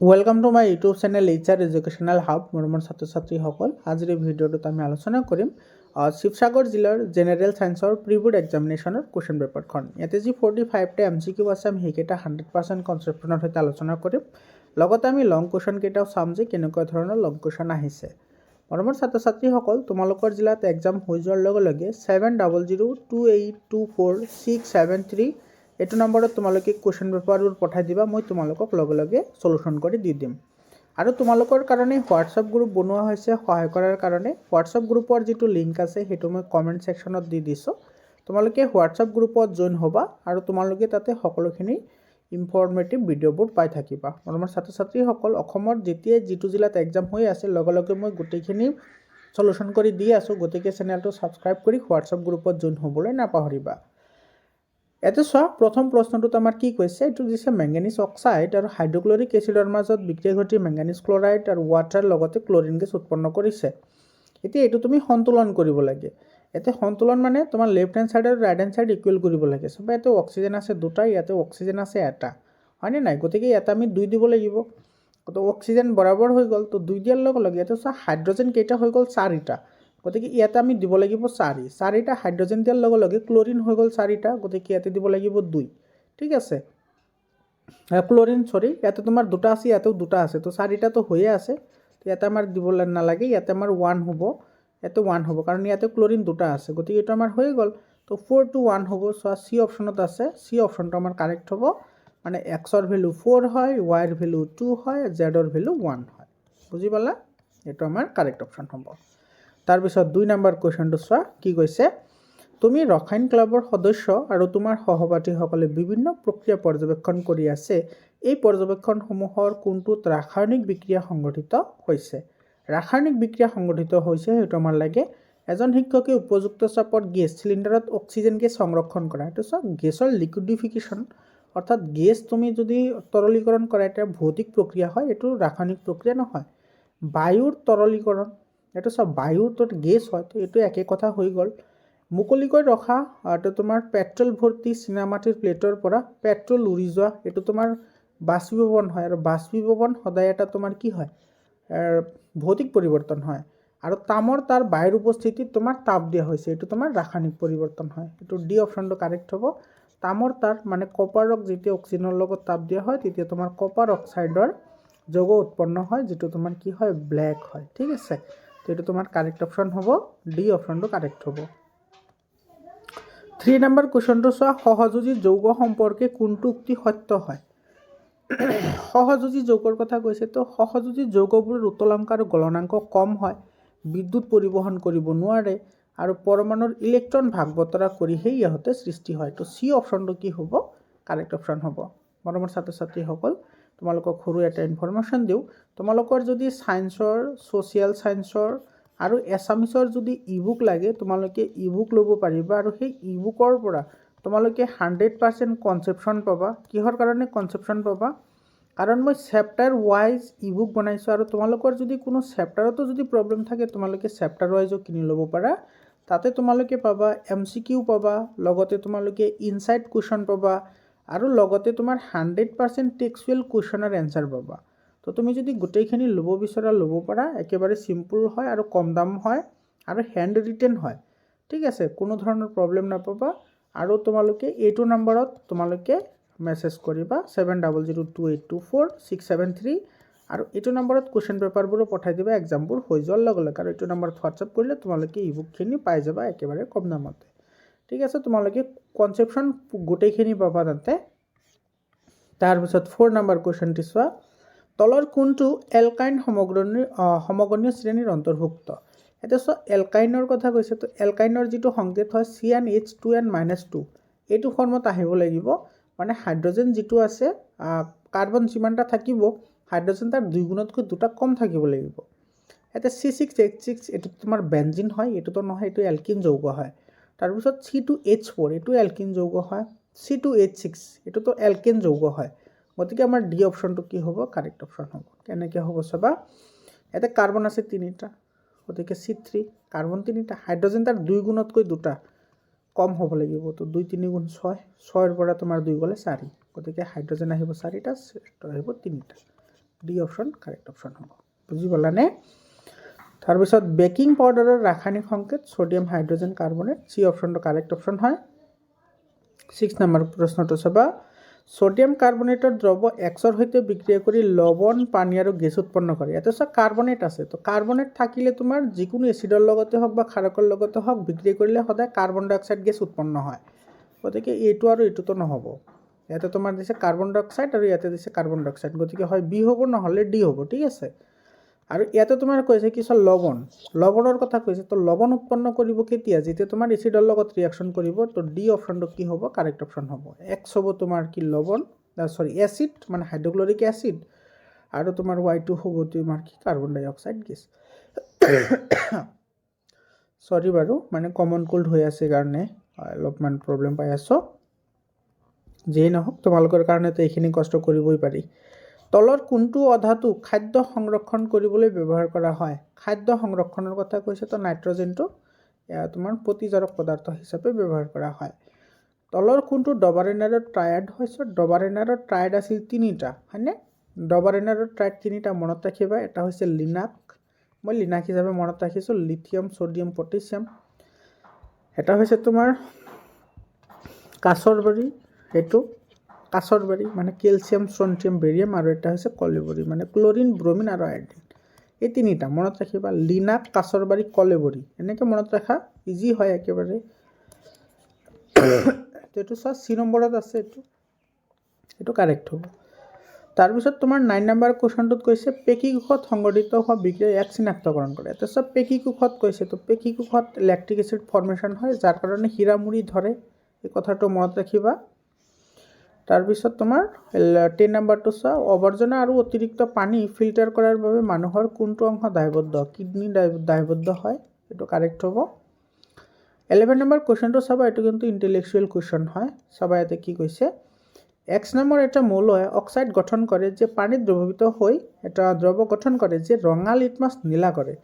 Welcome to my YouTube channel HR educational hub মৰমৰ ছাত্ৰ ছাত্ৰীসকল। আজিৰ এই ভিডিঅ'টোত আমি আলোচনা কৰিম শিৱসাগৰ জিলাৰ জেনেৰেল ছায়েন্সৰ প্ৰি বোৰ্ড এক্সামিনেশ্যনৰ কুৱেশ্যন পেপাৰখন। ইয়াতে যি 45টা MCQ আছে আমি সেইকেইটা 100% কনচেপ্টৰ সৈতে আলোচনা কৰিম। লগতে আমি লং কুৱেশ্যন কেইটাও চাম যে কেনেকুৱা ধৰণৰ লং কুৱেশ্যন আহিছে। মৰমৰ ছাত্ৰ ছাত্ৰীসকল, তোমালোকৰ জিলাত এক্সাম হৈ যোৱাৰ লগে লগে 7002282467 এইটো নম্বৰত তোমালোকে কুৱেশ্যন পেপাৰবোৰ পঠাই দিবা। মই তোমালোকক লগে লগে সলিউশ্যন কৰি দি দিম। আৰু তোমালোকৰ কাৰণে হোৱাটছআপ গ্ৰুপ বনোৱা হৈছে সহায় কৰাৰ কাৰণে। হোৱাটছআপ গ্ৰুপৰ যিটো লিংক আছে সেইটো মই কমেণ্ট ছেকশ্যনত দি দিছোঁ। তোমালোকে হোৱাটছআপ গ্ৰুপত জইন হ'বা আৰু তোমালোকে তাতে সকলোখিনি ইনফৰ্মেটিভ ভিডিঅ'বোৰ পাই থাকিবা। মৰমৰ ছাত্ৰ ছাত্ৰীসকল, অসমৰ যেতিয়াই যিটো জিলাত এক্সাম হৈ আছে লগে লগে মই গোটেইখিনি সলিউশ্যন কৰি দি আছোঁ। গতিকে চেনেলটো ছাবস্ক্ৰাইব কৰি হোৱাটছআপ গ্ৰুপত জইন হ'বলৈ নাপাহৰিবা। এটা চোৱা, প্ৰথম প্ৰশ্নটোত আমাৰ কি কৈছে, এইটো দিছে মেংগানিজ অক্সাইড আৰু হাইড্ৰক্লৰিক এচিডৰ মাজত বিক্ৰিয়া ঘটি মেংগানিজ ক্লৰাইড আৰু ৱাটাৰ লগতে ক্লৰিন গেছ উৎপন্ন কৰিছে। এতিয়া এইটো তুমি সন্তুলন কৰিব লাগে। এতিয়া সন্তুলন মানে তোমাৰ লেফ্ট হেণ্ড ছাইড আৰু ৰাইট হেণ্ড ছাইড ইকুৱেল কৰিব লাগে। চব ইয়াতে অক্সিজেন আছে দুটা, ইয়াতে অক্সিজেন আছে এটা, হয়নে নাই? গতিকে ইয়াতে আমি 2 দিব লাগিব। তো অক্সিজেন বৰাবৰ হৈ গ'ল, তো 2 দিয়াৰ লগে লগে ইয়াতে চোৱা হাইড্ৰজেন কেইটা হৈ গ'ল 4টা। গতিকে ইয়াতে আমি দিব লাগিব 4টা হাইড্ৰজেন দিয়াৰ লগে লগে ক্লৰিন হৈ গ'ল 4টা। গতিকে ইয়াতে দিব লাগিব 2। ঠিক আছে, ক্লৰিন ইয়াতে তোমাৰ 2টা আছে, ইয়াতেও 2টা আছে, তো 4টাতো হৈয়ে আছে। তো ইয়াতে আমাৰ দিব নালাগে, ইয়াতে আমাৰ 1 হ'ব, ইয়াতে 1 হ'ব, কাৰণ ইয়াতে ক্লৰিন 2টা আছে। গতিকে এইটো আমাৰ হৈ গ'ল। তো 4 to 1 হ'ব। চোৱা চি অপশ্যনত আছে, চি অপশ্যনটো আমাৰ কাৰেক্ট হ'ব। মানে এক্সৰ ভেলু 4 হয়, ৱাইৰ ভেলু 2 হয়, জেডৰ ভেলু 1 হয়। বুজি পালা? এইটো আমাৰ কাৰেক্ট অপশ্যন হ'ব। তাৰপিছত 2 নম্বৰ কুৱেশ্যনটো চোৱা কি কৈছে, তুমি ৰসায়ন ক্লাবৰ সদস্য আৰু তোমাৰ সহপাঠীসকলে বিভিন্ন প্ৰক্ৰিয়া পৰ্যবেক্ষণ কৰি আছে। এই পৰ্যবেক্ষণসমূহৰ কোনটোত ৰাসায়নিক বিক্ৰিয়া সংঘটিত হৈছে? ৰাসায়নিক বিক্ৰিয়া সংঘটিত হৈছে সেইটো আমাৰ লাগে। এজন শিক্ষকে উপযুক্ত চাপত গেছ চিলিণ্ডাৰত অক্সিজেন গেছ সংৰক্ষণ কৰা। এইটো চোৱা গেছৰ লিকুইডিফিকেশ্যন, অৰ্থাৎ গেছ তুমি যদি তৰলীকৰণ কৰা এটা ভৌতিক প্ৰক্ৰিয়া হয়, এইটো ৰাসায়নিক প্ৰক্ৰিয়া নহয়। বায়ুৰ তৰলীকৰণ, এইটো চোৱা বায়ুত গেছ হয়, তো এইটো একে কথা হৈ গ'ল। মুকলিকৈ ৰখা, এইটো তোমাৰ পেট্ৰল ভৰ্তি চিনামাটিৰ প্লেটৰ পৰা পেট্ৰল উৰি যোৱা, এইটো তোমাৰ বাষ্পীভৱন হয়। আৰু বাষ্পীভৱন সদায় এটা তোমাৰ কি হয়, ভৌতিক পৰিৱৰ্তন হয়। আৰু তামৰ তাৰ বায়ুৰ উপস্থিতিত তোমাৰ তাপ দিয়া হৈছে, এইটো তোমাৰ ৰাসায়নিক পৰিৱৰ্তন হয়। এইটো ডি অপশ্যনটো কাৰেক্ট হ'ব। তামৰ তাৰ মানে কপাৰক যেতিয়া অক্সিজেনৰ লগত তাপ দিয়া হয় তেতিয়া তোমাৰ কপাৰ অক্সাইডৰ যৌগ উৎপন্ন হয়, যিটো তোমাৰ কি হয়, ব্লেক হয়। ঠিক আছে, তো এইটো তোমাৰ কাৰেক্ট অপশ্যন হ'ব, ডি অপশ্যনটো কাৰেক্ট হ'ব। 3 নম্বৰ কুৱেশ্যনটো চোৱা, সহযোজী যৌগ সম্পৰ্কে কোনটো উক্তি সত্য হয়? সহযোজী যৌগৰ কথা কৈছে, তো সহযোজী যৌগবোৰৰ উত্তলাংক আৰু গলনাংক কম হয়, বিদ্যুৎ পৰিবহণ কৰিব নোৱাৰে আৰু পৰমাণুৰ ইলেক্ট্ৰন ভাগ বতৰা কৰিহে ইহঁতে সৃষ্টি হয়। তো চি অপশ্যনটো কি হ'ব, কাৰেক্ট অপশ্যন হ'ব। মৰমৰ ছাত্ৰ ছাত্ৰীসকল, তোমালোকক সৰু এটা ইনফৰমেশ্যন দিওঁ। তোমালোকৰ যদি ছায়েন্সৰ, ছ'চিয়েল ছায়েন্সৰ আৰু এছামিছৰ যদি ইবুক লাগে, তোমালোকে ইবুক ল'ব পাৰিবা। আৰু সেই ইবুকৰ পৰা তোমালোকে 100% কনচেপশ্যন পাবা। কিহৰ কাৰণে কনচেপশ্যন পাবা? কাৰণ মই চেপ্টাৰ ৱাইজ ইবুক বনাইছোঁ, আৰু তোমালোকৰ যদি কোনো চেপ্টাৰতো যদি প্ৰব্লেম থাকে তোমালোকে চেপ্টাৰ ৱাইজো কিনি ল'ব পাৰা। তাতে তোমালোকে পাবা MCQ পাবা, লগতে তোমালোকে ইনচাইট কুৱেশ্যন পাবা, আৰু লগতে তোমাৰ 100% টেক্সচুৱেল কুৱেশ্যনৰ এনচাৰ পাবা। তো তুমি যদি গোটেইখিনি ল'ব বিচৰা ল'ব পাৰা। একেবাৰে চিম্পুল হয় আৰু কম দাম হয় আৰু হেণ্ড ৰিটেন হয়। ঠিক আছে, কোনো ধৰণৰ প্ৰব্লেম নাপাবা। আৰু তোমালোকে এইটো নম্বৰত তোমালোকে মেছেজ কৰিবা 7002824673, আৰু এইটো নম্বৰত কুৱেশ্যন পেপাৰবোৰো পঠাই দিবা এক্সামবোৰ হৈ যোৱাৰ লগে লগে। আৰু এইটো নম্বৰত হোৱাটছআপ কৰিলে তোমালোকে ইবুকখিনি পাই যাবা একেবাৰে কম দামতে। ঠিক আছে, তোমালোকে কনচেপশ্যন গোটেইখিনি পাবা তাতে। তাৰপিছত 4 নম্বৰ কুৱেশ্যনটি চোৱা, তলৰ কোনটো এলকাইন সমগণীয় শ্ৰেণীৰ অন্তৰ্ভুক্ত? এতিয়া চোৱা এলকাইনৰ কথা কৈছে, তো এলকাইনৰ যিটো সংকেত হয় CnH2n-2, এইটো ফৰ্মত আহিব লাগিব। মানে হাইড্ৰজেন যিটো আছে, কাৰ্বন যিমানটা থাকিব, হাইড্ৰজেন তাৰ 2 গুণতকৈ 2টা কম থাকিব লাগিব। এতিয়া C6H6 এইটো তোমাৰ বেঞ্জিন হয়, এইটোতো নহয়, এইটো এলকিন যৌগ হয়। তাৰপিছত C2H4 এইটো এলকিন যৌগ হয়। C2H6 এইটোতো এলকেন যৌগ হয়। গতিকে আমাৰ ডি অপশ্যনটো কি হ'ব, কাৰেক্ট অপশ্যন হ'ব। কেনেকৈ হ'ব চাবা, ইয়াতে কাৰ্বন আছে 3টা, গতিকে C3, কাৰ্বন 3টা, হাইড্ৰজেন তাৰ 2 গুণতকৈ 2টা কম হ'ব লাগিব। তো 2 3 গুণ 6, 6ৰ পৰা তোমাৰ 2 গ'লে 4, গতিকে হাইড্ৰজেন আহিব 4টা, আহিব 3টা। ডি অপশ্যন কাৰেক্ট অপশ্যন হ'ব বুজি পালানে তাৰপিছত বেকিং পাউডাৰৰ ৰাসায়নিক সংকেত সোডিয়াম হাইড্ৰজেন কাৰ্বনেট চি অপশ্যনটো কাৰেক্ট অপশ্যন হয় 6 নম্বৰ প্ৰশ্নটো চাবা সোডিয়াম কাৰ্বনেটৰ দ্ৰৱ এক্সৰ সৈতে বিক্ৰিয়া কৰি লৱণ পানী আৰু গেছ উৎপন্ন কৰে ইয়াতে চা কাৰ্বনেট আছে তো কাৰ্বনেট থাকিলে তোমাৰ যিকোনো এচিডৰ লগতে হওক বা ক্ষাৰকৰ লগতে হওক বিক্ৰিয়া কৰিলে সদায় কাৰ্বন ডাই অক্সাইড গেছ উৎপন্ন হয় গতিকে এইটো আৰু এইটোতো নহ'ব ইয়াতে তোমাৰ দিছে কাৰ্বন ডাই অক্সাইড আৰু ইয়াতে দিছে কাৰ্বন ডাই অক্সাইড গতিকে হয় বি হ'ব নহ'লে ডি হ'ব ঠিক আছে আৰু ইয়াতে তোমাৰ কৈছে কিছু লৱণৰ কথা কৈছে তো লৱণ উৎপন্ন কৰিব কেতিয়া যেতিয়া তোমাৰ এচিডৰ লগত ৰিয়াকশ্যন কৰিব তো ডি অপশ্যনটো কি হ'ব কাৰেক্ট অপশ্যন হ'ব এক্স হ'ব তোমাৰ কি লৱণ এচিড মানে হাইড্ৰক্লৰিক এচিড আৰু তোমাৰ Y2 হ'ব তোমাৰ কি কাৰ্বন ডাই অক্সাইড গেছ সৰি বাৰু মানে কমন কোল্ড হৈ আছে কাৰণে অলপমান প্ৰব্লেম পাই আছো যেই নহওক তোমালোকৰ কাৰণেতো এইখিনি কষ্ট কৰিবই পাৰি তলৰ কোনটো অধাতু খাদ্য সংৰক্ষণ কৰিবলৈ ব্যৱহাৰ কৰা হয় খাদ্য সংৰক্ষণৰ কথা কৈছে তো নাইট্ৰজেনটো তোমাৰ প্ৰতিজাৰক পদাৰ্থ হিচাপে ব্যৱহাৰ কৰা হয় তলৰ কোনটো ডবাৰেনাৰৰ ট্ৰায়াড হৈছে ডবাৰেনাৰৰ ট্ৰায়াড আছিল তিনিটা হয়নে ডবাৰেনাৰৰ ট্ৰায়াড তিনিটা মনত ৰাখিবা এটা হৈছে লিনাক মই লিনাক হিচাপে মনত ৰাখিছোঁ লিথিয়াম সোডিয়াম পটাছিয়াম এটা হৈছে তোমাৰ কাছৰবাৰী এইটো কাছৰবাৰী মানে কেলছিয়াম ষ্ট্ৰনচিয়াম বেৰিয়াম আৰু এটা হৈছে কলেবৰী মানে ক্লৰিন ব্ৰমিন আৰু আয়ডিন এই তিনিটা মনত ৰাখিবা লিনাক কাছৰবাৰী কলেবৰী এনেকৈ মনত ৰাখা ইজি হয় একেবাৰে এইটো চোৱা চি নম্বৰত আছে এইটো কাৰেক্ট হ'ব তাৰপিছত তোমাৰ 9 নম্বৰ কুৱেশ্যনটোত কৈছে পেকী কোষত সংঘটিত হোৱা বিক্ৰিয়াই এক চিনাক্তকৰণ কৰে এতিয়া চব পেকী কোষত কৈছে তো পেকী কোষত লেক্টিক এচিড ফৰ্মেশ্যন হয় যাৰ কাৰণে হীৰামুৰি ধৰে এই কথাটো মনত ৰাখিবা তাৰপিছত তোমাৰ 10 নম্বৰটো চোৱা আৱৰ্জনা আৰু অতিৰিক্ত পানী ফিল্টাৰ কৰাৰ বাবে মানুহৰ কোনটো অংশ দায়বদ্ধ কিডনি দায়বদ্ধ হয় এইটো কাৰেক্ট হ'ব 11 নম্বৰ কুৱেশ্যনটো চাবা এইটো কিন্তু ইণ্টেলেকচুৱেল কুৱেশ্যন হয় চাবা ইয়াতে কি কৈছে এক্স নামৰ এটা মৌলই অক্সাইড গঠন কৰে যে পানীত দ্ৰৱীভূত হৈ এটা দ্ৰৱ গঠন কৰে যে ৰঙা লিটমাছ নীলা কৰে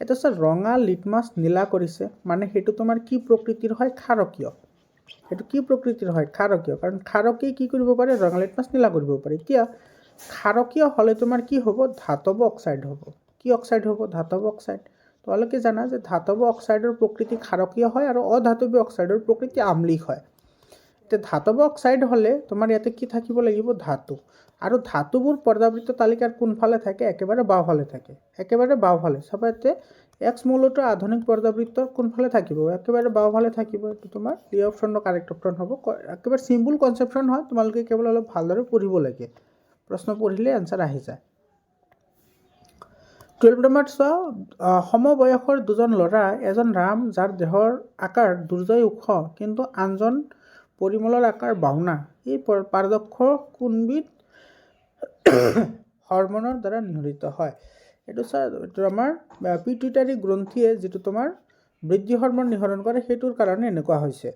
এটা চোৱা ৰঙা লিটমাছ নীলা কৰিছে মানে সেইটো তোমাৰ কি প্ৰকৃতিৰ হয় ক্ষাৰকীয় এইটো কি প্ৰকৃতিৰ হয় ক্ষাৰকীয় কাৰণ ক্ষাৰকীয় কি কৰিব পাৰে ৰঙা লিটমাছ নীলা কৰিব পাৰে এতিয়া ক্ষাৰকীয় হ'লে তোমাৰ কি হ'ব ধাতৱ অক্সাইড হ'ব কি অক্সাইড হ'ব ধাতৱ অক্সাইড তোমালোকে জানা যে ধাতৱ অক্সাইডৰ প্ৰকৃতি ক্ষাৰকীয় হয় আৰু অধাতৱীয় অক্সাইডৰ প্ৰকৃতি আম্লিক হয় এতিয়া ধাতৱ অক্সাইড হ'লে তোমাৰ ইয়াতে কি থাকিব লাগিব ধাতু আৰু ধাতুবোৰ পৰ্যাবৃত্ত তালিকাৰ কোনফালে থাকে একেবাৰে বাওঁফালে থাকে একেবাৰে বাওঁফালে চাবা ইয়াতে এক্স মৌলটো আধুনিক পৰ্যাবৃত্তৰ কোনফালে থাকিব একেবাৰে বাওঁফালে থাকিব এইটো তোমাৰ ডি অপশ্যনটো কাৰেক্ট অপশ্যন হ'ব একেবাৰে চিম্পল কনচেপশ্যন হয় তোমালোকে কেৱল অলপ ভালদৰে পঢ়িব লাগে প্ৰশ্ন পঢ়িলে এনচাৰ আহি যায় 12 নম্বৰত চোৱা সমবয়সৰ দুজন ল'ৰা এজন ৰাম যাৰ দেহৰ আকাৰ দুৰ্জয় ওখ কিন্তু আনজন পৰিমলৰ আকাৰ বাওনা এই পাৰদক্ষ কোনবিধ হৰমনৰ দ্বাৰা নিৰ্ধাৰিত হয় এইটো এইটো আমাৰ পিটুইটাৰী গ্ৰন্থিয়ে যিটো তোমাৰ বৃদ্ধি হৰমন নিঃসৰণ কৰে সেইটোৰ কাৰণে এনেকুৱা হৈছে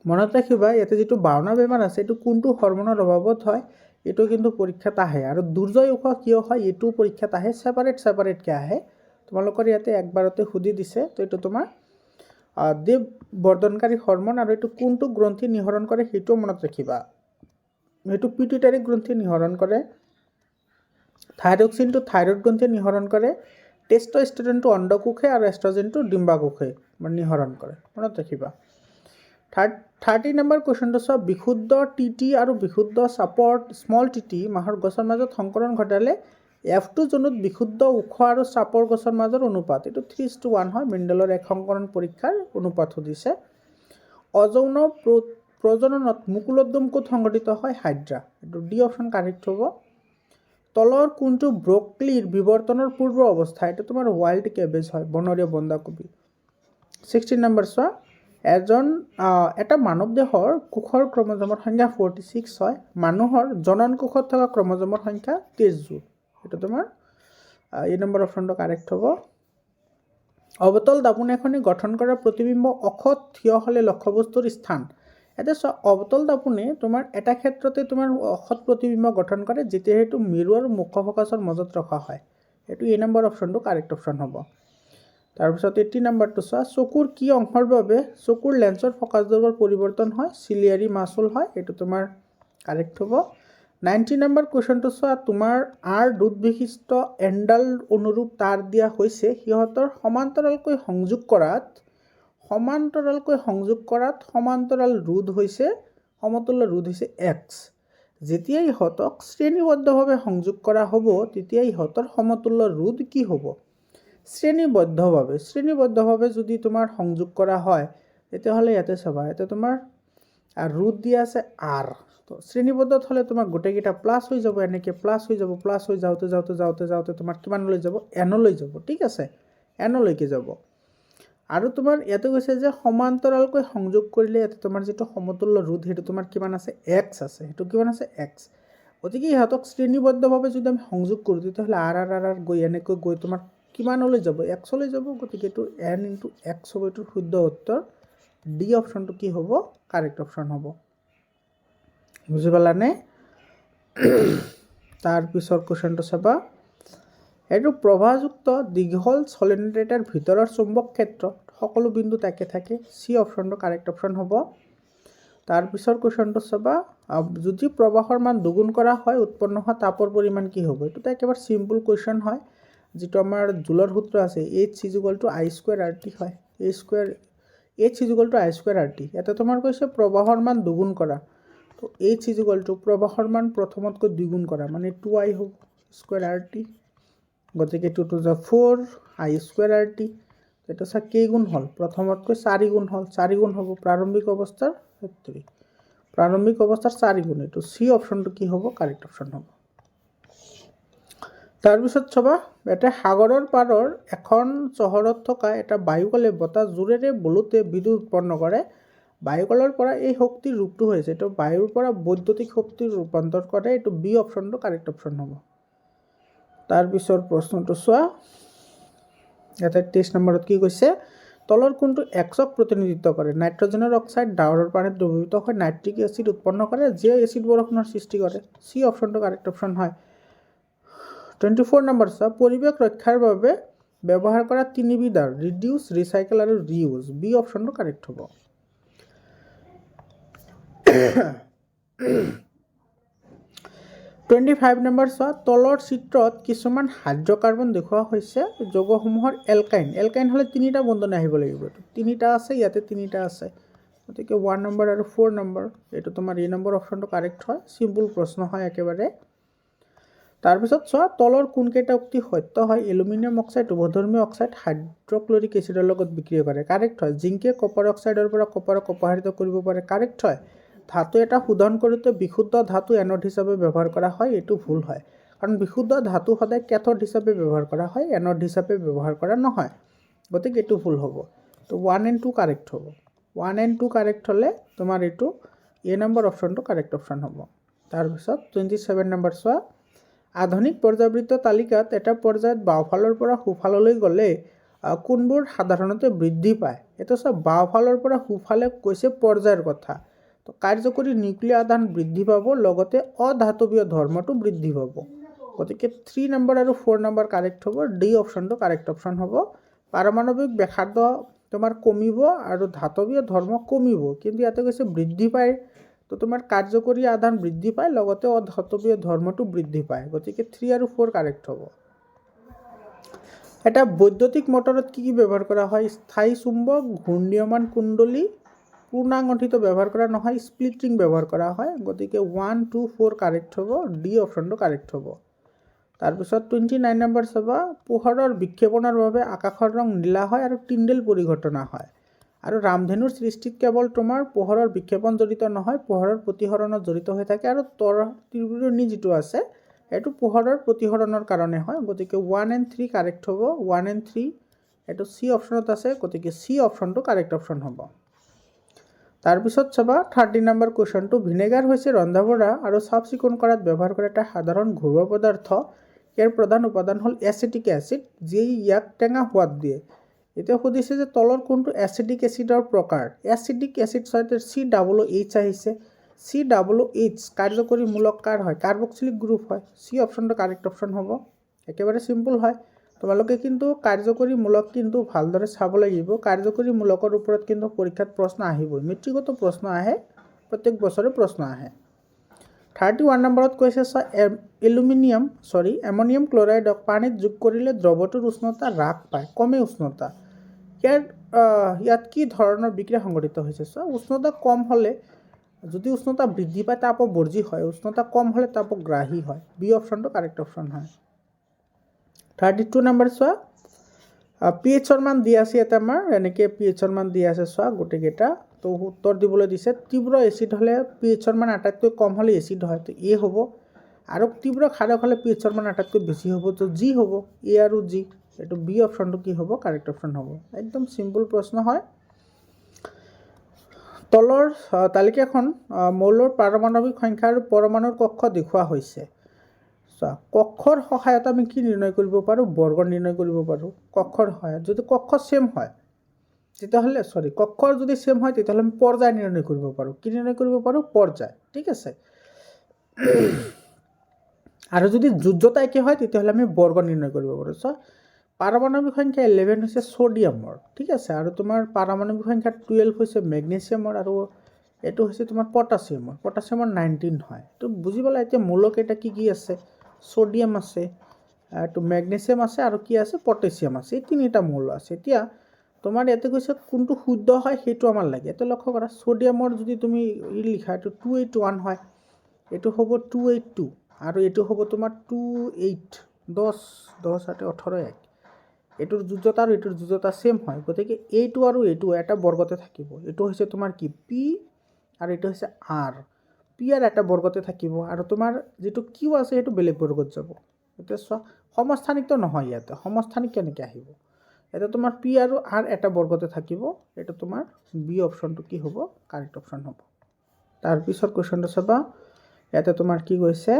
মনত ৰাখিবা ইয়াতে যিটো বাওনা বেমাৰ আছে এইটো কোনটো হৰমনৰ অভাৱত হয় এইটো কিন্তু পৰীক্ষাত আহে আৰু দুৰ্জয় ওখ কিয় হয় এইটো পৰীক্ষাত আহে ছেপাৰেটকৈ আহে তোমালোকৰ ইয়াতে একবাৰতে সুধি দিছে তো এইটো তোমাৰ দেৱ বৰ্ধনকাৰী হৰমন আৰু এইটো কোনটো গ্ৰন্থি নিঃসৰণ কৰে সেইটো মনত ৰাখিবা এইটো পিটুইটাৰী গ্ৰন্থি নিঃসৰণ কৰে থাইৰক্সিনটো থাইৰয়ড গ্ৰন্থিয়ে নিঃসৰণ কৰে টেষ্টষ্টেৰনটো অণ্ডকোষে আৰু এষ্ট্ৰজেনটো ডিম্বাকোষে নিঃসৰণ কৰে মনত ৰাখিবা 30 নম্বৰ কুৱেশ্যনটো চোৱা বিশুদ্ধ টিটি আৰু বিশুদ্ধ চাপৰ স্মল টিটি মাহৰ গছৰ মাজত সংকৰণ ঘটালে F2 জোনত বিশুদ্ধ ওখ আৰু চাপৰ গছৰ মাজৰ অনুপাত এইটো 3:1 হয় মেণ্ডেলৰ এক সংকৰণ পৰীক্ষাৰ অনুপাত সুধিছে অযৌন প্ৰজননত মুকুলোদ্গম ক'ত সংঘটিত হয় হাইড্ৰা এইটো ডি অপশ্যন কাৰেক্ট হ'ব তলৰ কোনটো ব্ৰকলিৰ বিৱৰ্তনৰ পূৰ্ব অৱস্থা এইটো তোমাৰ ৱাইল্ড কেবেজ হয় বনৰীয়া বন্ধাকবি 16 নম্বৰ চোৱা এটা মানৱ দেহৰ কোষৰ ক্ৰমজমৰ সংখ্যা 46 হয় মানুহৰ জনন কোষত থকা ক্ৰমজমৰ সংখ্যা 23 জোৰ এইটো তোমাৰ এই নম্বৰ অপশ্যনটো কাৰেক্ট হ'ব অৱতল দাপোনেখনি গঠন কৰা প্ৰতিবিম্ব অখত থিয় হ'লে লক্ষ্যবস্তুৰ স্থান এটা চোৱা অৱতল দাপোনে তোমাৰ এটা ক্ষেত্ৰতে তোমাৰ অখত প্ৰতিবিম্ব গঠন কৰে যেতিয়া সেইটো মিৰু আৰু মুখ্য ফ'কাছৰ মাজত ৰখা হয় এইটো এই নম্বৰ অপশ্যনটো কাৰেক্ট অপশ্যন হ'ব তাৰপিছত 80 নম্বৰটো চোৱা চকুৰ কি অংশৰ বাবে চকুৰ লেন্সৰ ফ'কাছ দৈৰ্ঘ্যৰ পৰিৱৰ্তন হয় চিলিয়াৰী মাচুল হয় এইটো তোমাৰ কাৰেক্ট হ'ব 90 নম্বৰ কুৱেশ্যনটো চোৱা, তোমাৰ আৰ দুধ বিশিষ্ট এণ্ডাল অনুৰূপ তাঁৰ দিয়া হৈছে, সিহঁতৰ সমান্তৰালকৈ সংযোগ কৰাত সমান্তৰাল ৰোধ হৈছে সমতুল্য ৰোধ হৈছে এক্স। যেতিয়া ইহঁতক শ্ৰেণীবদ্ধভাৱে সংযোগ কৰা হ'ব তেতিয়া ইহঁতৰ সমতুল্য ৰোধ কি হ'ব? শ্ৰেণীবদ্ধভাৱে যদি তোমাৰ সংযোগ কৰা হয় তেতিয়াহ'লে ইয়াতে চাবা, ইয়াতে তোমাৰ ৰোধ দিয়া আছে আৰ। তো শ্ৰেণীবদ্ধত হ'লে তোমাৰ গোটেইকেইটা প্লাছ হৈ যাব, এনেকৈ প্লাছ হৈ যাওঁতে তোমাৰ কিমানলৈ যাব? এনলৈ যাব। ঠিক আছে, এনলৈকে যাব। আৰু তোমাৰ ইয়াতে কৈছে যে সমান্তৰালকৈ সংযোগ কৰিলে ইয়াতে তোমাৰ যিটো সমতুল্য ৰোধ সেইটো তোমাৰ কিমান আছে? এক্স আছে। সেইটো কিমান আছে? এক্স। গতিকে ইহঁতক শ্ৰেণীবদ্ধভাৱে যদি আমি সংযোগ কৰোঁ তেতিয়াহ'লে আৰ গৈ এনেকৈ গৈ তোমাৰ কিমানলৈ যাব? এক্সলৈ যাব। গতিকে এইটো এন ইনটু এক্স হ'ব। এইটোৰ শুদ্ধ উত্তৰ ডি অপশ্যনটো কি হ'ব? কাৰেক্ট অপশ্যন হ'ব। বুজি পালানে? তাৰপিছৰ কুৱেশ্যনটো চাবা, এইটো প্ৰবাহযুক্ত দীঘল সলিনয়েড এটাৰ ভিতৰৰ চুম্বক ক্ষেত্ৰত সকলো বিন্দু তাকে থাকে। চি অপশ্যনটো কাৰেক্ট অপশ্যন হ'ব। তাৰপিছৰ কুৱেশ্যনটো চাবা, যদি প্ৰবাহৰ মান দুগুণ কৰা হয় উৎপন্ন হোৱা তাপৰ পৰিমাণ কি হ'ব? এইটো একেবাৰে চিম্পল কুৱেশ্যন হয়, যিটো আমাৰ জুলৰ সূত্ৰ আছে H equal to I square R T হয়। H equal to I square R T. ইয়াতে তোমাৰ কৈছে প্ৰবাহৰ মান দুগুণ কৰা। তো এইচ ইকুৱেল টু প্ৰবাহৰ মান প্ৰথমতকৈ দুগুণ কৰা, মানে 2i হ'ব স্কুৱেৰ আৰ টি। গতিকে 2 টু যা 4 আই স্কুৱেৰ আৰ টি। এইটো চা কেইগুণ হ'ল? প্ৰথমতকৈ 4 গুণ হ'ল। 4 গুণ হ'ব প্ৰাৰম্ভিক অৱস্থাৰ 4 গুণ। এইটো চি অপশ্যনটো কি হ'ব? কাৰেক্ট অপশ্যন হ'ব। তাৰপিছত চাবা, এটা সাগৰৰ পাৰৰ এখন চহৰত থকা এটা বায়ুকলে বতাহ জোৰেৰে বলোতে বিদ্যুৎ উৎপন্ন কৰে। বায়ুকলৰ পৰা এই শক্তিৰ ৰূপটো হৈছে, এইটো বায়ুৰ পৰা বৈদ্যুতিক শক্তিৰ ৰূপান্তৰ কৰে। এইটো বি অপশ্যনটো কাৰেক্ট অপশ্যন হ'ব। তাৰপিছৰ প্ৰশ্নটো চোৱা, ইয়াতে 23 নম্বৰত কি কৈছে? তলৰ কোনটো এক্সক প্ৰতিনিধিত্ব কৰে? নাইট্ৰজেনৰ অক্সাইড ডাৱৰৰ পানীত দ্ৰৱীভূত হৈ নাইট্ৰিক এচিড উৎপন্ন কৰে, যিয়ে এচিড বৰষুণৰ সৃষ্টি কৰে। চি অপশ্যনটো কাৰেক্ট অপশ্যন হয়। 24 নম্বৰ চোৱা, পৰিৱেশ ৰক্ষাৰ বাবে ব্যৱহাৰ কৰা তিনিবিধ ৰিডিউচ, ৰিচাইকেল আৰু ৰিউজ। বি অপশ্যনটো কাৰেক্ট হ'ব। 25 নম্বৰ চোৱা, তলৰ চিত্ৰত কিছুমান হাইড্ৰকাৰ্বন দেখুওৱা হৈছে যৌগসমূহৰ এলকাইন। এলকাইন হ'লে তিনিটা বন্ধন আহিব লাগিব। তিনিটা আছে, ইয়াতে তিনিটা আছে। গতিকে 1 নম্বৰ আৰু 4 নম্বৰ, এইটো তোমাৰ এ নম্বৰ অপশ্যনটো কাৰেক্ট হয়। চিম্পল প্ৰশ্ন হয় একেবাৰে। তাৰপিছত চোৱা, তলৰ কোনকেইটা উক্তি সত্য হয়? এলুমিনিয়াম অক্সাইড উভধৰ্মী অক্সাইড হাইড্ৰক্লৰিক এচিডৰ লগত বিক্ৰিয়া কৰে। কাৰেক্ট হয়। জিংকে কপাৰ অক্সাইডৰ পৰা কপাৰক অপসাৰিত কৰিব পাৰে। কাৰেক্ট হয়। ধাতু এটা শোধন কৰোঁতে বিশুদ্ধ ধাতু এনড হিচাপে ব্যৱহাৰ কৰা হয়। এইটো ভুল হয়, কাৰণ বিশুদ্ধ ধাতু সদায় কেথড হিচাপে ব্যৱহাৰ কৰা হয়, এনড হিচাপে ব্যৱহাৰ কৰা নহয়। গতিকে এইটো ভুল হ'ব। তো 1 and 2 কাৰেক্ট হ'ব। 1 and 2 কাৰেক্ট হ'লে তোমাৰ এইটো এ নম্বৰ অপশ্যনটো কাৰেক্ট অপশ্যন হ'ব। তাৰপিছত 27 নম্বৰ চোৱা, আধুনিক পৰ্যায়বৃত্ত তালিকাত এটা পৰ্যায়ত বাওঁফালৰ পৰা সোঁফাললৈ গ'লে কোনবোৰ সাধাৰণতে বৃদ্ধি পায়? এইটো চোৱা, বাওঁফালৰ পৰা সোঁফালে কৈছে পৰ্যায়ৰ কথা। তো কাৰ্যকৰী নিউক্লিয় আধান বৃদ্ধি পাব, লগতে অধাতৱীয় ধৰ্মটো বৃদ্ধি পাব। গতিকে 3 নম্বৰ আৰু 4 নম্বৰ কাৰেক্ট হ'ব। ডি অপশ্যনটো কাৰেক্ট অপশ্যন হ'ব। পাৰমাণৱিক ব্যাসাৰ্ধ তোমাৰ কমিব আৰু ধাতৱীয় ধৰ্ম কমিব, কিন্তু ইয়াতে কৈছে বৃদ্ধি পায়। তো তোমাৰ কাৰ্যকৰী আধান বৃদ্ধি পায়, লগতে অধাতৱীয় ধৰ্মটো বৃদ্ধি পায়। গতিকে 3 আৰু 4 কাৰেক্ট হ'ব। এটা বৈদ্যুতিক মটৰত কি ব্যৱহাৰ কৰা হয়? স্থায়ী চুম্বক, ঘূৰ্ণীয়মান কুণ্ডলী, পূৰ্ণাংগঠিত ব্যৱহাৰ কৰা নহয়, স্প্লিট ৰিং ব্যৱহাৰ কৰা হয়। গতিকে 1, 2, 4 কাৰেক্ট হ'ব। ডি অপশ্যনটো কাৰেক্ট হ'ব। তাৰপিছত 29 নম্বৰ চাবা, পোহৰৰ বিক্ষেপণৰ বাবে আকাশৰ ৰং নীলা হয় আৰু টিণ্ডেল পৰিঘটনা হয়। আৰু ৰামধেনুৰ সৃষ্টিত কেৱল তোমাৰ পোহৰৰ বিক্ষেপণ জড়িত নহয়, পোহৰৰ প্ৰতিসৰণত জড়িত হৈ থাকে। আৰু ত্ৰিভুজনী যিটো আছে এইটো পোহৰৰ প্ৰতিসৰণৰ কাৰণে হয়। গতিকে 1 and 3 কাৰেক্ট হ'ব। 1 and 3 এইটো চি অপশ্যনত আছে। গতিকে চি অপশ্যনটো কাৰেক্ট অপশ্যন হ'ব। তাৰপিছত চাবা, 30 নম্বৰ কুৱেশ্যনটো, ভিনেগাৰ হৈছে ৰন্ধা বঢ়া আৰু চাফ চিকুণ কৰাত ব্যৱহাৰ কৰা এটা সাধাৰণ ঘৰুৱা পদাৰ্থ। ইয়াৰ প্ৰধান উপাদান হ'ল এচিটিক এচিড, যিয়ে ইয়াক টেঙা সোৱাদ দিয়ে। এতিয়া সুধিছে যে তলৰ কোনটো এচিডিক এচিডৰ প্ৰকাৰ? এচিডিক এচিড COOH আহিছে। COOH কাৰ্যকৰী মূলক কাৰ হয়? কাৰ্বক্সিলিক গ্ৰুপ হয়। চি অপশ্যনটো কাৰেক্ট অপশ্যন হ'ব। একেবাৰে চিম্পল হয়। তোমালোকে কিন্তু কাৰ্যকৰী মূলক কিন্তু ভালদৰে চাব লাগিব। কাৰ্যকৰী মূলকৰ ওপৰত কিন্তু পৰীক্ষাত প্ৰশ্ন আহিবই। মেট্ৰিকতো প্ৰশ্ন আহে, প্ৰত্যেক বছৰে প্ৰশ্ন আহে। 31 নম্বৰত কৈছে এমনিয়াম ক্লৰাইডক পানীত যোগ কৰিলে দ্ৰৱটোৰ উষ্ণতা হ্ৰাস পায়, কমে উষ্ণতা। ইয়াত কি ধৰণৰ বিক্ৰিয়া সংঘটিত হৈছে? উষ্ণতা কম হ'লে যদি উষ্ণতা বৃদ্ধি পায় তাপবৰ্জী হয়, উষ্ণতা কম হ'লে তাপগ্ৰাহী হয়। বি অপশ্যনটো কাৰেক্ট অপশ্যন হয়। 32 নম্বৰ চোৱা, pH-ৰ মান দি আছে ইয়াতে আমাৰ, এনেকৈ pH-ৰ মান দি আছে চোৱা গোটেইকেইটা। তো উত্তৰ দিবলৈ দিছে তীব্ৰ এচিড হ'লে pH-ৰ মান আটাইতকৈ কম হ'লে এচিড হয়, তো এ হ'ব। আৰু তীব্ৰ ক্ষাৰক হ'লে pH-ৰ মান আটাইতকৈ বেছি হ'ব, তো জি হ'ব। এ আৰু জি, এইটো বি অপশ্যনটো কি হ'ব? কাৰেক্ট অপশ্যন হ'ব। একদম চিম্পল প্ৰশ্ন হয়। তলৰ তালিকাখন মৌলৰ পাৰমাণৱিক সংখ্যা আৰু পৰমাণুৰ কক্ষ দেখুওৱা হৈছে। চোৱা, কক্ষৰ সহায়ত আমি কি নিৰ্ণয় কৰিব পাৰোঁ? বৰ্গ নিৰ্ণয় কৰিব পাৰোঁ কক্ষৰ সহায়ত। যদি কক্ষ ছেম হয় তেতিয়াহ'লে কক্ষৰ যদি ছেম হয় তেতিয়াহ'লে আমি পৰ্যায় নিৰ্ণয় কৰিব পাৰোঁ। কি নিৰ্ণয় কৰিব পাৰোঁ? পৰ্যায়। ঠিক আছে। আৰু যদি যোজ্যতা একে হয় তেতিয়াহ'লে আমি বৰ্গ নিৰ্ণয় কৰিব পাৰোঁ। চোৱা, পাৰমাণৱিক সংখ্যা 11 হৈছে ছ'ডিয়ামৰ, ঠিক আছে। আৰু তোমাৰ পাৰমাণৱিক সংখ্যা 12 হৈছে মেগনেছিয়ামৰ, আৰু এইটো হৈছে তোমাৰ পটাছিয়ামৰ 19 হয়। তো বুজি পালা এতিয়া মৌলকেইটা কি কি আছে? ছ'ডিয়াম আছে, এইটো মেগনেছিয়াম আছে, আৰু কি আছে? পটাছিয়াম আছে। এই তিনিটা মৌল আছে। এতিয়া তোমাৰ ইয়াতে কৈছে কোনটো শুদ্ধ হয় সেইটো আমাৰ লাগে। এতিয়া লক্ষ্য কৰা, ছ'ডিয়ামৰ যদি তুমি লিখা এইটো 281 হয়, এইটো হ'ব 282, আৰু এইটো হ'ব তোমাৰ 28, 10 8 18 1। এইটোৰ যোজ্যতা আৰু এইটোৰ যোজ্যতা ছেম হয়, গতিকে এইটো আৰু এইটো এটা বৰ্গতে থাকিব। এইটো হৈছে তোমাৰ কি? পি, আৰু এইটো হৈছে আৰ। পি আৰ এটা বৰ্গতে থাকিব, আৰু তোমাৰ যিটো কিউ আছে সেইটো বেলেগ বৰ্গত যাব। এতিয়া চোৱা, সমস্থানিকটো নহয় ইয়াতে। সমস্থানিক কেনেকৈ আহিব? এটা তোমাৰ পি আৰু আৰ এটা বৰ্গতে থাকিব। এইটো তোমাৰ বি অপশ্যনটো কি হ'ব? কাৰেক্ট অপশ্যন হ'ব। তাৰপিছত কুৱেশ্যনটো চাবা, ইয়াতে তোমাৰ কি কৈছে?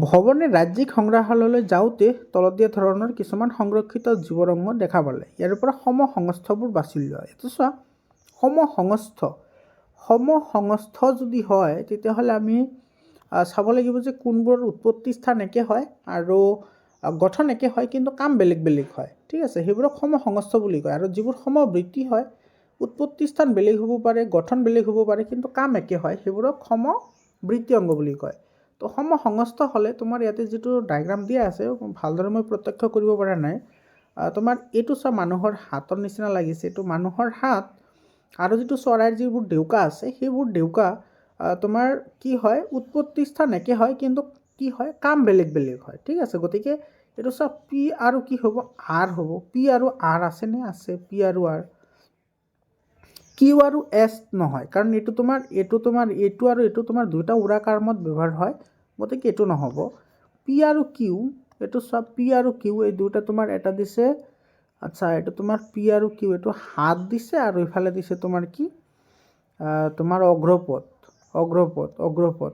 ভৱনে ৰাজ্যিক সংগ্ৰহালয়লৈ যাওঁতে তলত দিয়া ধৰণৰ কিছুমান সংৰক্ষিত জীৱৰংগ দেখা পালে। ইয়াৰ পৰা সমসংস্থবোৰ বাছি লোৱা। এইটো চোৱা, সমসংস্থ যদি হয় তেতিয়াহ'লে আমি চাব লাগিব যে কোনবোৰৰ উৎপত্তি স্থান একে হয় আৰু গঠন একে হয়, কিন্তু কাম বেলেগ বেলেগ হয়। ঠিক আছে, সেইবোৰক সমসংস্থ বুলি কয়। আৰু যিবোৰ সমবৃত্তি হয়, উৎপত্তি স্থান বেলেগ হ'ব পাৰে, গঠন বেলেগ হ'ব পাৰে, কিন্তু কাম একে হয়, সেইবোৰক সমবৃত্তি অংগ বুলি কয়। তো সমসংস্থ হ'লে তোমাৰ ইয়াতে যিটো ডায়েগ্ৰাম দিয়া আছে, ভালদৰে মই প্ৰত্যক্ষ কৰিব পৰা নাই। তোমাৰ এইটো চোৱা, মানুহৰ হাতৰ নিচিনা লাগিছে। এইটো মানুহৰ হাত, আৰু যিটো চৰাইৰ যিবোৰ ডেউকা আছে সেইবোৰ ডেউকা তোমাৰ কি হয়? উৎপত্তি স্থান একে হয়, কিন্তু কি হয়? কাম বেলেগ বেলেগ হয়। ঠিক আছে, গতিকে এইটো চোৱা, পি আৰু কি হ'ব? আৰ হ'ব। পি আৰু আৰ আছেনে? আছে, পি আৰু আৰ। কিউ আৰু এছ নহয়, কাৰণ এইটো আৰু এইটো তোমাৰ দুটা উৰা কাৰ্মত ব্যৱহাৰ হয়, গতিকে এইটো নহ'ব। পি আৰু কিউ, এইটো চোৱা, পি আৰু কিউ এই দুটা তোমাৰ এটা দিছে, আচ্ছা, এইটো তোমাৰ পি আৰু কিউ, এইটো হাত দিছে, আৰু ইফালে দিছে তোমাৰ কি? তোমাৰ অগ্ৰপথ।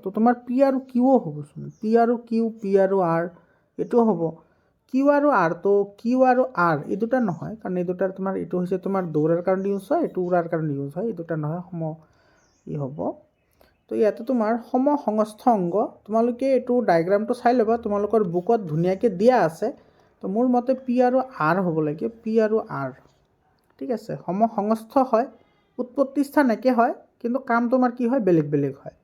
তো তোমাৰ পি আৰু কিউও হ'বচোন। পি আৰু কিউ, পি আৰু আৰ, এইটো হ'ব। কিউ আৰু আৰ, তো কিউ আৰু আৰ এই দুটা নহয়, কাৰণ এই দুটাৰ তোমাৰ এইটো হৈছে তোমাৰ দৌৰাৰ কাৰণে ইউজ হয়, এইটো উৰাৰ কাৰণে ইউজ হয়, এই দুটা নহয়, হ'ব। তো ইয়াতে তোমাৰ সমসংস্থ অংগ, তোমালোকে এইটো ডায়েগ্ৰামটো চাই ল'বা, তোমালোকৰ বুকত ধুনীয়াকৈ দিয়া আছে। তো মোৰ মতে পি আৰু আৰ হ'ব লাগে, পি আৰু আৰ। ঠিক আছে, সমসংস্থ হয়, উৎপত্তি স্থান একে হয়, কিন্তু কাম তোমাৰ কি হয়? বেলেগ বেলেগ হয়।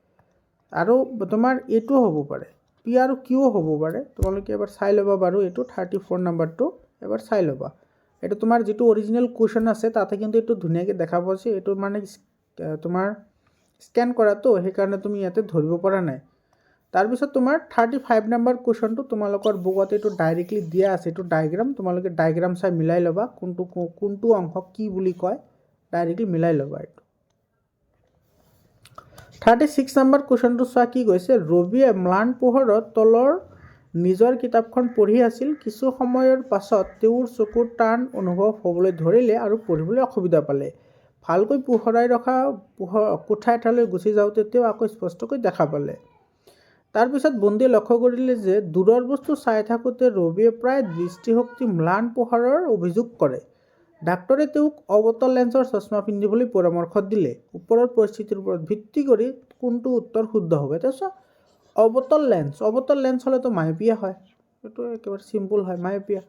আৰু তোমাৰ এইটোও হ'ব পাৰে, পি আৰু কিউও হ'ব পাৰে। তোমালোকে এবাৰ চাই ল'বা বাৰু, এইটো 34 নম্বৰটো এবাৰ চাই ল'বা। এইটো তোমাৰ যিটো অৰিজিনেল কুৱেশ্যন আছে তাতে কিন্তু এইটো ধুনীয়াকৈ দেখা পাইছে। এইটো মানে তোমাৰ স্কেন কৰাটো, সেইকাৰণে তুমি ইয়াতে ধৰিব পৰা নাই। তাৰপিছত তোমাৰ 35 নম্বৰ কুৱেশ্যনটো তোমালোকৰ বুকত এইটো ডাইৰেক্টলি দিয়া আছে। এইটো ডায়েগ্ৰাম, তোমালোকে ডায়েগ্ৰাম চাই মিলাই ল'বা, কোনটো অংশক কি বুলি কয়, ডাইৰেক্টলি মিলাই ল'বা। এইটো 36 নম্বৰ কুৱেশ্যনটো চোৱা, কি কৈছে? ৰবিয়ে ম্লান পোহৰত তলৰ নিজৰ কিতাপখন পঢ়ি আছিল। কিছু সময়ৰ পাছত তেওঁৰ চকুৰ টান অনুভৱ হ'বলৈ ধৰিলে আৰু পঢ়িবলৈ অসুবিধা পালে। ভালকৈ পোহৰাই ৰখা কোঠা এটালৈ গুচি যাওঁতে তেওঁ আকৌ স্পষ্টকৈ দেখা পালে। তাৰপিছত বন্দীয়ে লক্ষ্য কৰিলে যে দূৰৰ বস্তু চাই থাকোঁতে ৰবিয়ে প্ৰায় দৃষ্টিশক্তি ম্লান পোহৰৰ অভিযোগ কৰে। ডাক্তৰে তেওঁক অৱতল লেন্সৰ চশমা পিন্ধিবলৈ পৰামৰ্শ দিলে। ওপৰৰ পৰিস্থিতিৰ ওপৰত ভিত্তি কৰি কোনটো উত্তৰ শুদ্ধ হ'ব? এতিয়া চোৱা, অৱতল লেন্স হ'লেতো মায়োপিয়া হয়, এইটো একেবাৰে চিম্পুল হয়, মায়োপিয়া।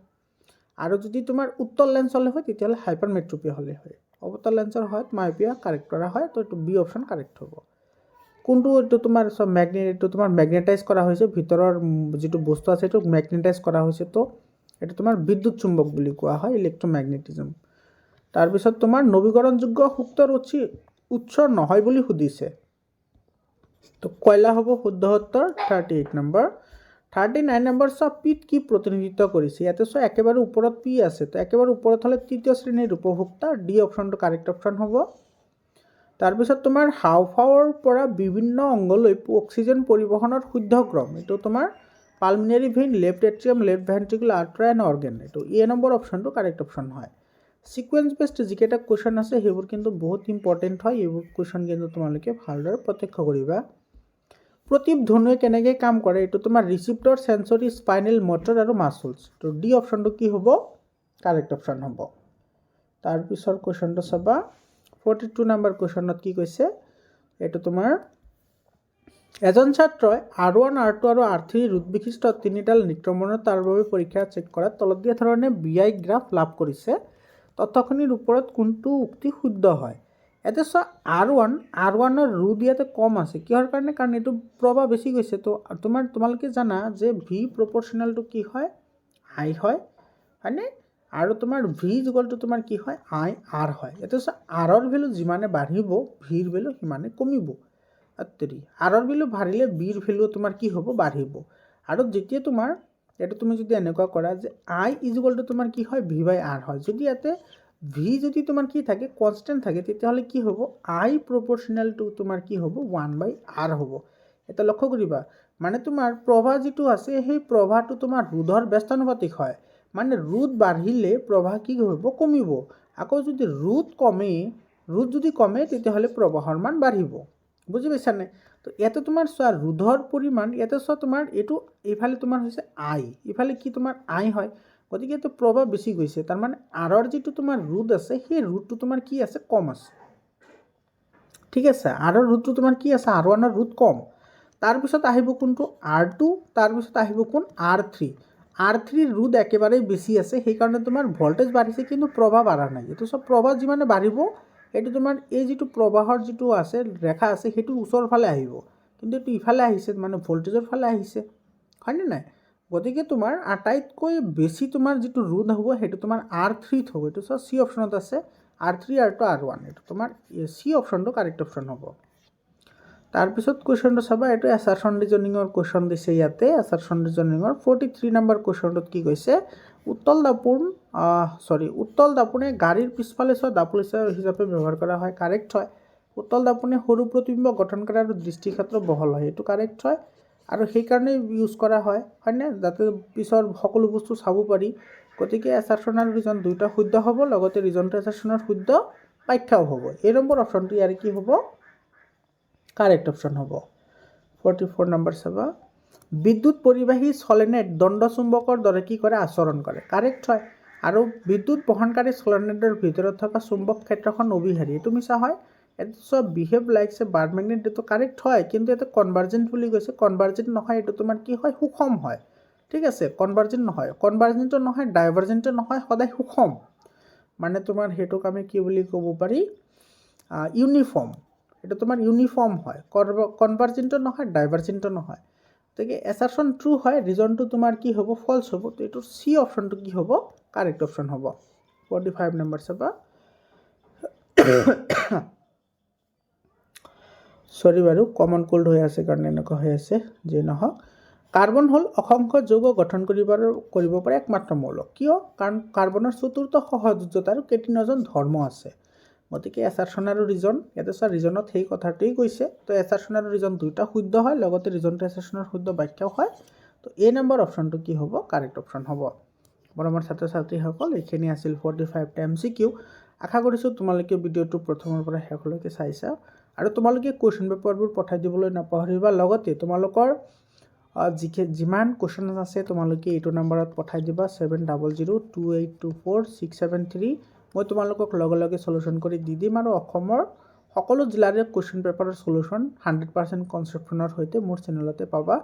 আৰু যদি তোমাৰ উত্তল লেন্স হ'লে হয় তেতিয়াহ'লে হাইপাৰমেট্ৰপিয়া হ'লে হয়। অৱতল লেন্সৰ হয় মায়োপিয়া কাৰেক্ট কৰা হয়, তো এইটো বি অপশ্যন কাৰেক্ট হ'ব। কোনটো এইটো তোমাৰ এইটো তোমাৰ মেগনেটাইজ কৰা হৈছে, ভিতৰৰ যিটো বস্তু আছে এইটো মেগনেটাইজ কৰা হৈছে, তো এইটো তোমাৰ বিদ্যুৎ চুম্বক বুলি কোৱা হয়, ইলেক্ট্ৰমেগনেটিজম। তাৰপিছত তোমাৰ নৱীকৰণযোগ্য শক্তিৰ উৎস নহয় বুলি সুধিছে, তো কয়লা হ'ব শুদ্ধ উত্তৰ 38 নম্বৰ। 39 নম্বৰ চোৱা, পিত কি প্ৰতিনিধিত্ব কৰিছে? ইয়াতে চোৱা একেবাৰে ওপৰত পি আছে, তো একেবাৰে ওপৰত হ'লে তৃতীয় শ্ৰেণীৰ উপভোক্তা, ডি অপশ্যনটো কাৰেক্ট অপশ্যন হ'ব। তাৰপিছত তোমাৰ হাওঁফাওঁৰ পৰা বিভিন্ন অংগলৈ অক্সিজেন পৰিবহণৰ শুদ্ধ ক্ৰম, এইটো তোমাৰ pulmonary vein, left atrium, left ventricle, artery and organ, এইটো এ নম্বৰ অপশ্যনটো কাৰেক্ট অপশ্যন হয়। সিকুৱেন্স বেছড যিকেইটা কুৱেশ্যন আছে সেইবোৰ কিন্তু বহুত ইম্পৰ্টেণ্ট হয়, এইবোৰ কুৱেশ্যন কিন্তু তোমালোকে ভালদৰে প্ৰত্যক্ষ কৰিবা। প্ৰতিধ্বনিয়ে কেনেকৈ কাম কৰে? এইটো তোমাৰ ৰিচিপ্টৰ, সেন্সৰী, স্পাইনেল, মটৰ আৰু মাছলছ, তো ডি অপশ্যনটো কি হ'ব? কাৰেক্ট অপশ্যন হ'ব। তাৰপিছৰ কুৱেশ্যনটো চাবা, 42 নম্বৰ কুৱেশ্যনত কি কৈছে? এইটো তোমাৰ এজন ছাত্ৰই R1, R2 আৰু R3 ৰোধ বিশিষ্ট তিনিডাল নিক্ৰমণৰ তাৰ বাবে পৰীক্ষা চেক কৰাত তলত দিয়া ধৰণে BI গ্ৰাফ লাভ কৰিছে, তথ্যখিনিৰ ওপৰত কোনটো উক্তি শুদ্ধ হয়? এতিয়া চোৱা R1ৰ ৰোধ ইয়াতে কম আছে, কিহৰ কাৰণে? কাৰণ এইটো প্ৰভাৱ বেছি গৈছে, তো তোমালোকে জানা যে ভি প্ৰপৰ্চনেলটো কি হয়? আই হয়, হয়নে? আৰু তোমাৰ ভি ইকুৱেলটো তোমাৰ কি হয়? আই আৰ হয়। এতিয়া চোৱা আৰৰ ভেলু যিমানে বাঢ়িব ভিৰ ভেলু সিমানে কমিব। আৰৰ ভেলু বাঢ়িলে বিৰ ভেলু তোমাৰ কি হ'ব? বাঢ়িব। আৰু যেতিয়া তোমাৰ এইটো তুমি যদি এনেকুৱা কৰা যে আই ইকুৱেলটো তোমাৰ কি হয়? ভি বাই আৰ হয়। যদি ইয়াতে ভি যদি তোমাৰ কি থাকে? কনষ্টেণ্ট থাকে, তেতিয়াহ'লে কি হ'ব? আই প্ৰপৰ্চনেলটো তোমাৰ কি হ'ব? 1/r হ'ব। এটা লক্ষ্য কৰিবা, মানে তোমাৰ প্ৰভা যিটো আছে সেই প্ৰভাটো তোমাৰ ৰোধৰ ব্যস্তানুপাতিক হয়, মানে ৰোধ বাঢ়িলে প্ৰবাহ কি হ'ব? কমিব। আকৌ যদি ৰোধ যদি কমে তেতিয়াহ'লে প্ৰবাহৰ মান বাঢ়িব। বুজি পাইছানে? তো ইয়াতে তোমাৰ চোৱা ৰোধৰ পৰিমাণ, ইয়াতে চোৱা তোমাৰ এইটো এইফালে তোমাৰ হৈছে আই, ইফালে কি তোমাৰ আই হয়, গতিকে এইটো প্ৰভাৱ বেছি গৈছে, তাৰমানে আৰৰ যিটো তোমাৰ ৰোধ আছে সেই ৰোধটো তোমাৰ কি আছে? কম আছে। ঠিক আছে, আৰৰ ৰোধটো তোমাৰ কি আছে? R1ৰ ৰোধ কম। তাৰপিছত আহিব কোনটো? R2, তাৰপিছত আহিব কোন? R3। R3ৰ ৰোধ একেবাৰেই বেছি আছে, সেইকাৰণে তোমাৰ ভল্টেজ বাঢ়িছে কিন্তু প্ৰবাহ বাঢ়া নাই। এইটো চব প্ৰবাহ যিমানে বাঢ়িব এইটো তোমাৰ এই যিটো প্ৰবাহৰ যিটো আছে ৰেখা আছে সেইটো ওচৰৰ ফালে আহিব, কিন্তু এইটো ইফালে আহিছে, মানে ভল্টেজৰ ফালে আহিছে, হয়নে নাই? গতিকে তোমাৰ আটাইতকৈ বেছি তোমাৰ যিটো ৰোধ হ'ব সেইটো তোমাৰ R3ত হ'ব। এইটো চব চি অপশ্যনত আছে, R3, R2, R1, এইটো তোমাৰ চি অপশ্যনটো কাৰেক্ট অপশ্যন হ'ব। তাৰপিছত কুৱেশ্যনটো চাবা, এইটো এছাৰশ্যন ৰিজনিঙৰ কুৱেশ্যন দিছে ইয়াতে, এছাৰশ্যন ৰিজনিঙৰ 43 নম্বৰ কুৱেশ্যনটোত কি কৈছে? উত্তল দাপোনে গাড়ীৰ পিছফালে চোৱা দাপোন হিচাপে ব্যৱহাৰ কৰা হয়, কাৰেক্ট হয়। উত্তল দাপোনে সৰু প্ৰতিবিম্ব গঠন কৰে আৰু দৃষ্টিক্ষেত্ৰ বহল হয়, এইটো কাৰেক্ট হয়। আৰু সেইকাৰণে ইউজ কৰা হয়, হয়নে? যাতে পিছৰ সকলো বস্তু চাব পাৰি। গতিকে এছাৰশ্যন আৰু ৰিজন দুয়োটা শুদ্ধ হ'ব, লগতে ৰিজনটো এছাৰশ্যনৰ শুদ্ধ ব্যাখ্যাও হ'ব। এই নম্বৰ অপশ্যনটো ইয়াৰ কি হ'ব? কাৰেক্ট অপশ্যন হ'ব। 44 নম্বৰ চাবা, বিদ্যুৎ পৰিবাহী চলেনেট দণ্ড চুম্বকৰ দৰে কি কৰে? আচৰণ কৰে, কাৰেক্ট হয়। আৰু বিদ্যুৎ বহনকাৰী চলেনেটৰ ভিতৰত থকা চুম্বক ক্ষেত্ৰখন অবিহাৰী, এইটো মিছা হয়। এইটো চব বিহেভ লাইকছ এ বাৰ মেগনেট, এইটো কাৰেক্ট হয়, কিন্তু এইটো কনভাৰ্জেণ্ট বুলি কৈছে, কনভাৰ্জেণ্ট নহয়, এইটো তোমাৰ কি হয়? সুষম হয়। ঠিক আছে, কনভাৰ্জেণ্ট নহয়, কনভাৰ্জেণ্টো নহয়, ডাইভাৰ্জেণ্টো নহয়, সদায় সুষম, মানে তোমাৰ সেইটোক আমি কি বুলি ক'ব পাৰি? ইউনিফৰ্ম, এইটো তোমাৰ ইউনিফৰ্ম হয়, কনভাৰ্জেণ্টো নহয়, ডাইভাৰ্জেণ্টো নহয়। গতিকে এছাৰশ্যন ট্ৰু হয়, ৰিজনটো তোমাৰ কি হ'ব? ফলছ হ'ব। তো এইটো চি অপশ্যনটো কি হ'ব? কাৰেক্ট অপশ্যন হ'ব। 45 নম্বৰ চাবা, চৰি বাৰু, কমন কোল্ড হৈ আছে কাৰণে এনেকুৱা হৈ আছে, যি নহওক। কাৰ্বন হ'ল অসংখ্য যৌগ গঠন কৰিব পৰা একমাত্ৰ মৌল, কিয়? কাৰণ কাৰ্বনৰ চতুৰ্থ সহযোজ্যতা আৰু কেটিনজন ধৰ্ম আছে। গতিকে এছাৰশ্যন আৰু ৰিজন, ইয়াতে চোৱা ৰিজনত সেই কথাটোৱেই কৈছে, তো এছাৰশ্যন আৰু ৰিজন দুয়োটা শুদ্ধ হয়, লগতে ৰিজনটো এছাৰশ্যনৰ শুদ্ধ ব্যাখ্যাও হয়। তো এই নম্বৰ অপশ্যনটো কি হ'ব? কাৰেক্ট অপশ্যন হ'ব। মৰমৰ ছাত্ৰ ছাত্ৰীসকল, এইখিনি আছিল 45টা MCQ। আশা কৰিছোঁ তোমালোকে ভিডিঅ'টো প্ৰথমৰ পৰা শেষলৈকে চাইছা, আৰু তোমালোকে কুৱেশ্যন পেপাৰবোৰ পঠাই দিবলৈ নাপাহৰিবা। লগতে তোমালোকৰ যিমান কুৱেশ্যন আছে তোমালোকে এইটো নম্বৰত পঠাই দিবা, 7002824673। মই তোমালোকক লগে লগে চলিউশ্যন কৰি দি দিম, আৰু অসমৰ সকলো জিলাৰে কুৱেশ্যন পেপাৰৰ চলিউশ্যন 100% কনচেপ্টখনৰ সৈতে মোৰ চেনেলতে পাবা।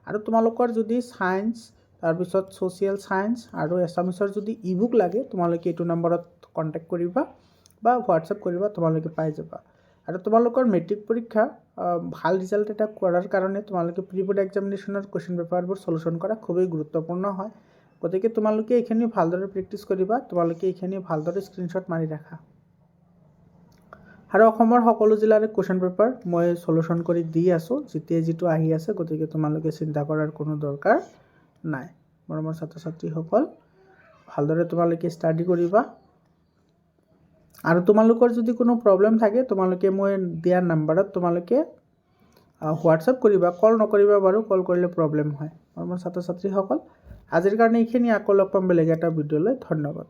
আৰু তোমালোকৰ যদি ছায়েন্স, তাৰপিছত ছ'চিয়েল ছায়েন্স আৰু এছামিছৰ যদি ইবুক লাগে তোমালোকে এইটো নম্বৰত কণ্টেক্ট কৰিবা বা হোৱাটছএপ কৰিবা, তোমালোকে পাই যাবা। আৰু তোমালোকৰ মেট্ৰিক পৰীক্ষা ভাল ৰিজাল্ট এটা কৰাৰ কাৰণে তোমালোকে প্ৰি বোৰ্ড এক্সামিনেশ্যনৰ কুৱেশ্যন পেপাৰবোৰ সলিউশ্যন কৰা খুবেই গুৰুত্বপূৰ্ণ হয়। গতিকে তোমালোকে এইখিনি ভালদৰে প্ৰেক্টিছ কৰিবা, তোমালোকে এইখিনি ভালদৰে স্ক্ৰীনশ্বট মাৰি ৰাখা। আৰু অসমৰ সকলো জিলাৰে কুৱেশ্যন পেপাৰ মই সলিউশ্যন কৰি দি আছোঁ, যেতিয়াই যিটো আহি আছে, গতিকে তোমালোকে চিন্তা কৰাৰ কোনো দৰকাৰ নাই। মৰমৰ ছাত্ৰ ছাত্ৰীসকল, ভালদৰে তোমালোকে ষ্টাডি কৰিবা। আৰু তোমালোকৰ যদি কোনো প্ৰব্লেম থাকে তোমালোকে মই দিয়া নাম্বাৰত তোমালোকে হোৱাটছএপ কৰিবা, কল নকৰিবা বাৰু, কল কৰিলে প্ৰব্লেম হয়। মৰমৰ ছাত্ৰ ছাত্ৰীসকল, আজিৰ কাৰণে এইখিনি, আকৌ লগ পাম বেলেগ এটা ভিডিঅ'লৈ। ধন্যবাদ।